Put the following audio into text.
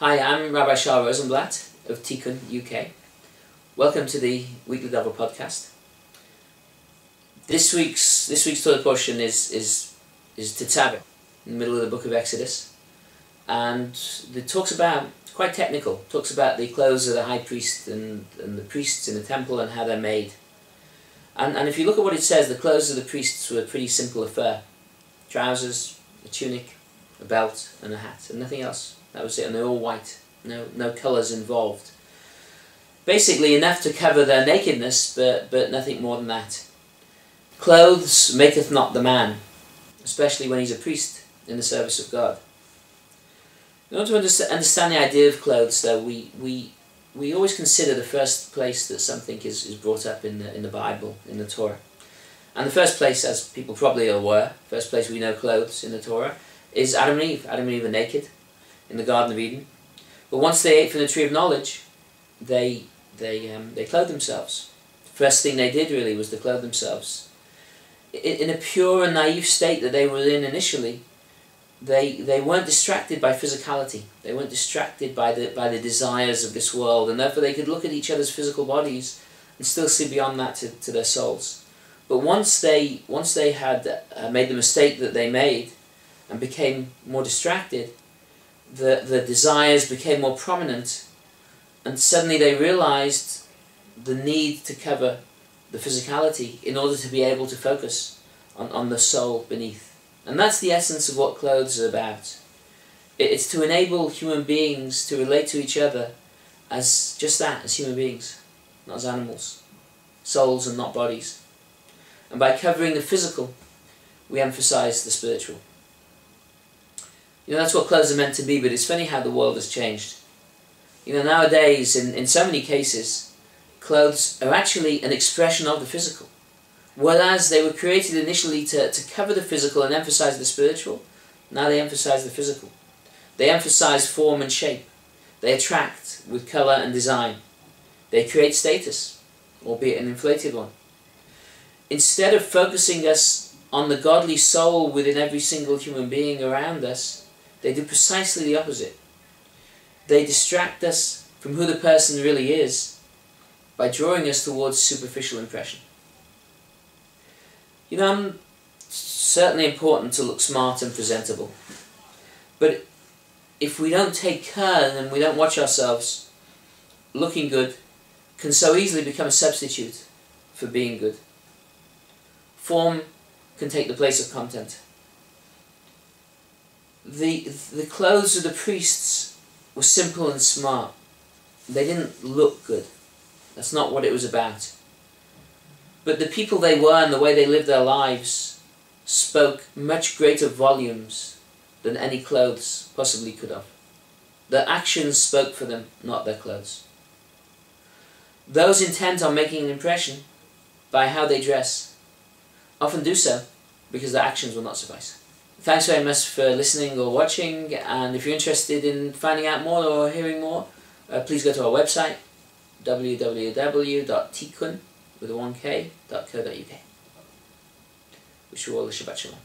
Hi, I'm Rabbi Rosenblatt of Tikkun UK. Welcome to the weekly Davar podcast. This week's Torah Portion is Tetzaveh, in the middle of the book of Exodus, and it talks about, quite technical, talks about the clothes of the high priest and the priests in the temple and how they're made. And if you look at what it says, the clothes of the priests were a pretty simple affair: trousers, a tunic, a belt, and a hat, and nothing else. That was it, and they're all white, no colours involved. Basically enough to cover their nakedness, but nothing more than that. Clothes maketh not the man, especially when he's a priest in the service of God. In order to understand the idea of clothes, though, we always consider the first place that something is brought up in the Bible, in the Torah. And the first place, as people probably are aware, first place we know clothes in the Torah, is Adam and Eve. Adam and Eve are naked in the Garden of Eden. But once they ate from the tree of knowledge, they clothed themselves. The first thing they did really was to clothe themselves. In a pure and naive state that they were in initially, they weren't distracted by physicality. They weren't distracted by the desires of this world, and therefore they could look at each other's physical bodies and still see beyond that to their souls. But once they had made the mistake that they made and became more distracted, the desires became more prominent, and suddenly they realized the need to cover the physicality in order to be able to focus on the soul beneath. And that's the essence of what clothes are about. It's to enable human beings to relate to each other as just that, as human beings, not as animals, souls and not bodies. And by covering the physical, we emphasize the spiritual. You know, that's what clothes are meant to be, but it's funny how the world has changed. You know, nowadays, in so many cases, clothes are actually an expression of the physical. Whereas they were created initially to cover the physical and emphasize the spiritual, now they emphasize the physical. They emphasize form and shape. They attract with colour and design. They create status, albeit an inflated one. Instead of focusing us on the godly soul within every single human being around us, they do precisely the opposite. They distract us from who the person really is by drawing us towards superficial impression. You know, it's certainly important to look smart and presentable, but if we don't take care and we don't watch ourselves, looking good can so easily become a substitute for being good. Form can take the place of content. The clothes of the priests were simple and smart. They didn't look good. That's not what it was about. But the people they were and the way they lived their lives spoke much greater volumes than any clothes possibly could have. Their actions spoke for them, not their clothes. Those intent on making an impression by how they dress often do so because their actions will not suffice. Thanks very much for listening or watching, and if you're interested in finding out more or hearing more, please go to our website, www.tikkun.co.uk. Wish you all a Shabbat Shalom.